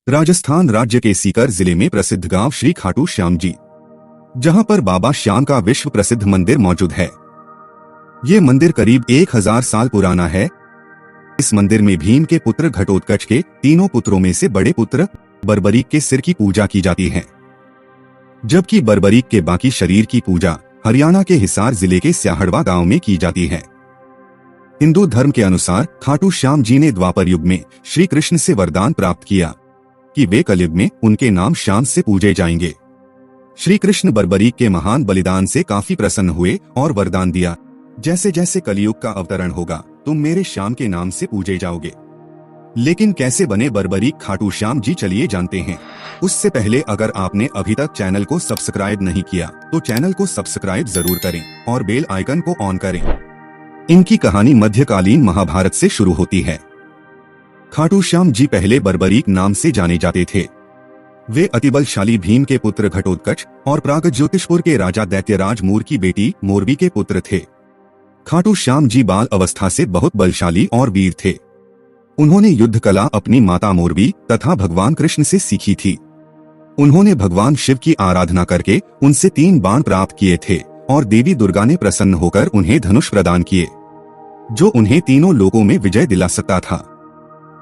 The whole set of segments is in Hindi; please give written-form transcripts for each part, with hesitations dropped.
राजस्थान राज्य के सीकर जिले में प्रसिद्ध गांव श्री खाटू श्याम जी, जहां पर बाबा श्याम का विश्व प्रसिद्ध मंदिर मौजूद है। ये मंदिर करीब 1000 साल पुराना है। इस मंदिर में भीम के पुत्र घटोत्कच के तीनों पुत्रों में से बड़े पुत्र बर्बरीक के सिर की पूजा की जाती है, जबकि बर्बरीक के बाकी शरीर की पूजा हरियाणा के हिसार जिले के स्याहड़वा गांव में की जाती है। हिंदू धर्म के अनुसार खाटू श्याम जी ने द्वापर युग में श्री कृष्ण से वरदान प्राप्त किया कि वे कलयुग में उनके नाम श्याम से पूजे जाएंगे। श्री कृष्ण बर्बरीक के महान बलिदान से काफी प्रसन्न हुए और वरदान दिया, जैसे जैसे कलयुग का अवतरण होगा तुम मेरे श्याम के नाम से पूजे जाओगे। लेकिन कैसे बने बर्बरीक खाटू श्याम जी, चलिए जानते हैं। उससे पहले अगर आपने अभी तक चैनल को सब्सक्राइब नहीं किया तो चैनल को सब्सक्राइब जरूर करें और बेल आइकन को ऑन करें। इनकी कहानी मध्यकालीन महाभारत से शुरू होती है। खाटू श्याम जी पहले बर्बरीक नाम से जाने जाते थे। वे अतिबलशाली भीम के पुत्र घटोत्कच और प्रागज्योतिषपुर के राजा दैत्यराज मूर की बेटी मोरबी के पुत्र थे। खाटू श्याम जी बाल अवस्था से बहुत बलशाली और वीर थे। उन्होंने युद्ध कला अपनी माता मोरबी तथा भगवान कृष्ण से सीखी थी। उन्होंने भगवान शिव की आराधना करके उनसे 3 बाण प्राप्त किए थे और देवी दुर्गा ने प्रसन्न होकर उन्हें धनुष प्रदान किए, जो उन्हें तीनों लोकों में विजय दिला सकता था।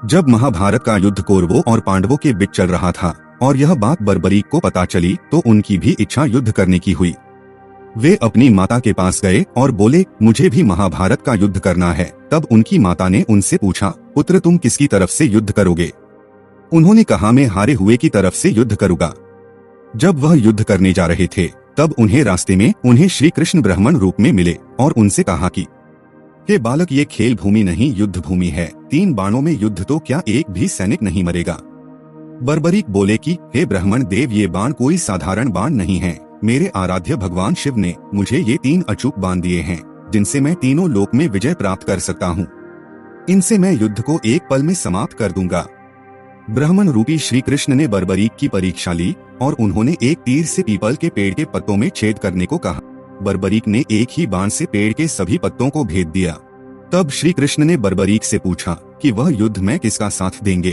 जब महाभारत का युद्ध कौरवों और पांडवों के बीच चल रहा था और यह बात बर्बरीक को पता चली तो उनकी भी इच्छा युद्ध करने की हुई। वे अपनी माता के पास गए और बोले, मुझे भी महाभारत का युद्ध करना है। तब उनकी माता ने उनसे पूछा, पुत्र तुम किसकी तरफ से युद्ध करोगे? उन्होंने कहा, मैं हारे हुए की तरफ से युद्ध करूंगा। जब वह युद्ध करने जा रहे थे तब उन्हें रास्ते में श्री कृष्ण ब्राह्मण रूप में मिले और उनसे कहा कि हे बालक, ये खेल भूमि नहीं युद्ध भूमि है। 3 बाणों में युद्ध तो क्या एक भी सैनिक नहीं मरेगा? बर्बरीक बोले कि हे ब्राह्मण देव, ये बाण कोई साधारण बाण नहीं है। मेरे आराध्य भगवान शिव ने मुझे ये 3 अचूक बाण दिए हैं, जिनसे मैं तीनों लोक में विजय प्राप्त कर सकता हूँ। इनसे मैं युद्ध को एक पल में समाप्त कर दूंगा। ब्राह्मण रूपी श्री कृष्ण ने बर्बरीक की परीक्षा ली और उन्होंने एक तीर से पीपल के पेड़ के पत्तों में छेद करने को कहा। बर्बरीक ने एक ही बाण से पेड़ के सभी पत्तों को भेद दिया। तब श्री कृष्ण ने बर्बरीक से पूछा कि वह युद्ध में किसका साथ देंगे।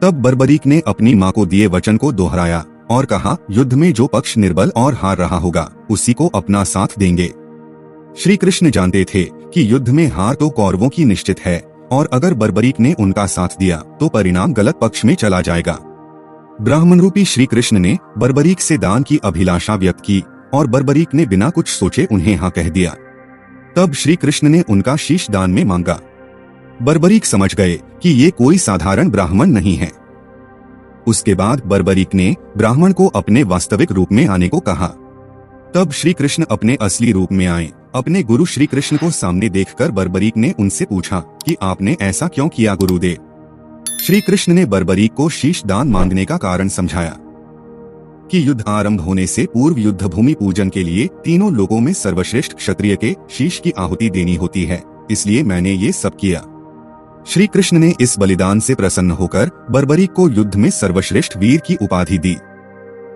तब बर्बरीक ने अपनी मां को दिए वचन को दोहराया और कहा, युद्ध में जो पक्ष निर्बल और हार रहा होगा उसी को अपना साथ देंगे। श्री कृष्ण जानते थे कि युद्ध में हार तो कौरवों की निश्चित है और अगर बर्बरीक ने उनका साथ दिया तो परिणाम गलत पक्ष में चला जाएगा। ब्राह्मण रूपी श्री कृष्ण ने बर्बरीक से दान की अभिलाषा व्यक्त की और बर्बरीक ने बिना कुछ सोचे उन्हें हाँ कह दिया। तब श्री कृष्ण ने उनका शीश दान में मांगा। बर्बरीक समझ गए कि ये कोई साधारण ब्राह्मण नहीं है। उसके बाद बर्बरीक ने ब्राह्मण को अपने वास्तविक रूप में आने को कहा। तब श्री कृष्ण अपने असली रूप में आए। अपने गुरु श्री कृष्ण को सामने देखकर बर्बरीक ने उनसे पूछा कि आपने ऐसा क्यों किया गुरुदेव? श्री कृष्ण ने बर्बरीक को शीश दान मांगने का कारण समझाया कि युद्ध आरंभ होने से पूर्व युद्ध भूमि पूजन के लिए तीनों लोगों में सर्वश्रेष्ठ क्षत्रिय के शीश की आहुति देनी होती है, इसलिए मैंने ये सब किया। श्री कृष्ण ने इस बलिदान से प्रसन्न होकर बर्बरीक को युद्ध में सर्वश्रेष्ठ वीर की उपाधि दी।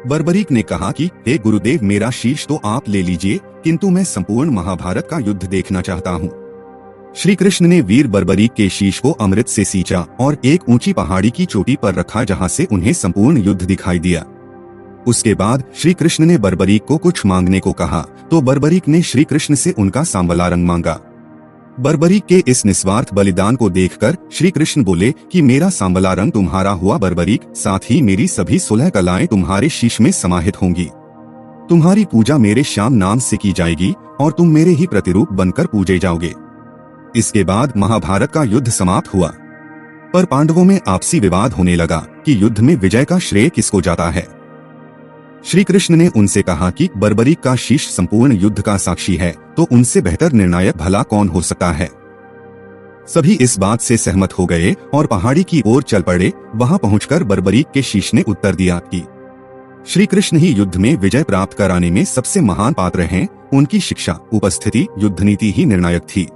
बर्बरीक ने कहा कि हे गुरुदेव, मेरा शीश तो आप ले लीजिए, किंतु मैं संपूर्ण महाभारत का युद्ध देखना चाहता हूँ। श्री कृष्ण ने वीर बर्बरीक के शीश को अमृत से सींचा और एक ऊंची पहाड़ी की चोटी पर रखा, जहाँ से उन्हें संपूर्ण युद्ध दिखाई दिया। उसके बाद श्री कृष्ण ने बर्बरीक को कुछ मांगने को कहा तो बर्बरीक ने श्री कृष्ण से उनका सांवला रंग मांगा। बर्बरीक के इस निस्वार्थ बलिदान को देखकर श्री कृष्ण बोले कि मेरा सांवला रंग तुम्हारा हुआ बर्बरीक, साथ ही मेरी सभी 16 कलाएं तुम्हारे शीश में समाहित होंगी। तुम्हारी पूजा मेरे श्याम नाम से की जाएगी और तुम मेरे ही प्रतिरूप बनकर पूजे जाओगे। इसके बाद महाभारत का युद्ध समाप्त हुआ, पर पांडवों में आपसी विवाद होने लगा कि युद्ध में विजय का श्रेय किसको जाता है। श्री कृष्ण ने उनसे कहा कि बर्बरीक का शीश संपूर्ण युद्ध का साक्षी है, तो उनसे बेहतर निर्णायक भला कौन हो सकता है। सभी इस बात से सहमत हो गए और पहाड़ी की ओर चल पड़े। वहां पहुंचकर बर्बरीक के शीश ने उत्तर दिया कि श्री कृष्ण ही युद्ध में विजय प्राप्त कराने में सबसे महान पात्र हैं। उनकी शिक्षा, उपस्थिति, युद्ध नीति ही निर्णायक थी।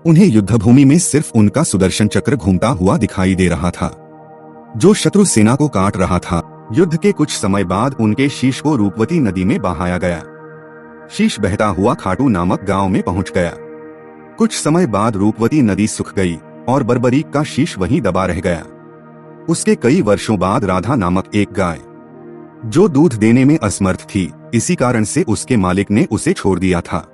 उन्हें युद्ध भूमि में सिर्फ उनका सुदर्शन चक्र घूमता हुआ दिखाई दे रहा था, जो शत्रु सेना को काट रहा था। युद्ध के कुछ समय बाद उनके शीश को रूपवती नदी में बहाया गया। शीश बहता हुआ खाटू नामक गांव में पहुंच गया। कुछ समय बाद रूपवती नदी सूख गई और बर्बरीक का शीश वहीं दबा रह गया। उसके कई वर्षों बाद राधा नामक एक गाय, जो दूध देने में असमर्थ थी, इसी कारण से उसके मालिक ने उसे छोड़ दिया था।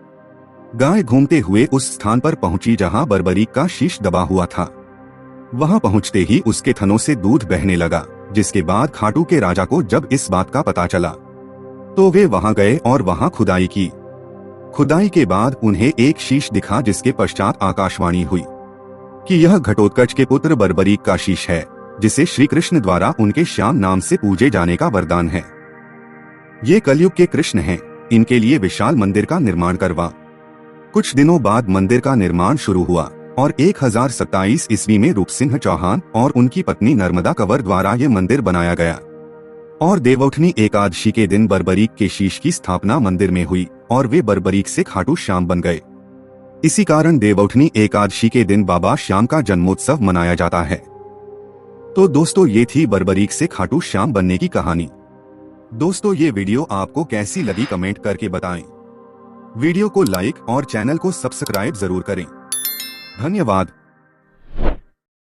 गाय घूमते हुए उस स्थान पर पहुंची जहां बर्बरीक का शीश दबा हुआ था। वहां पहुंचते ही उसके थनों से दूध बहने लगा, जिसके बाद खाटू के राजा को जब इस बात का पता चला तो वे वहां गए और वहां खुदाई की। खुदाई के बाद उन्हें एक शीश दिखा, जिसके पश्चात आकाशवाणी हुई कि यह घटोत्कच के पुत्र बर्बरीक का शीश है, जिसे श्री कृष्ण द्वारा उनके श्याम नाम से पूजे जाने का वरदान है। ये कलयुग के कृष्ण हैं, इनके लिए विशाल मंदिर का निर्माण करवा। कुछ दिनों बाद मंदिर का निर्माण शुरू हुआ और 1027 ईस्वी में रूपसिंह चौहान और उनकी पत्नी नर्मदा कंवर द्वारा ये मंदिर बनाया गया। और देवउठनी एकादशी के दिन बर्बरीक के शीश की स्थापना मंदिर में हुई और वे बर्बरीक से खाटू श्याम बन गए। इसी कारण देवउठनी एकादशी के दिन बाबा श्याम का जन्मोत्सव मनाया जाता है। तो दोस्तों, ये थी बर्बरीक से खाटू श्याम बनने की कहानी। दोस्तों, ये वीडियो आपको कैसी लगी कमेंट करके बताएं। वीडियो को लाइक और चैनल को सब्सक्राइब जरूर करें। धन्यवाद।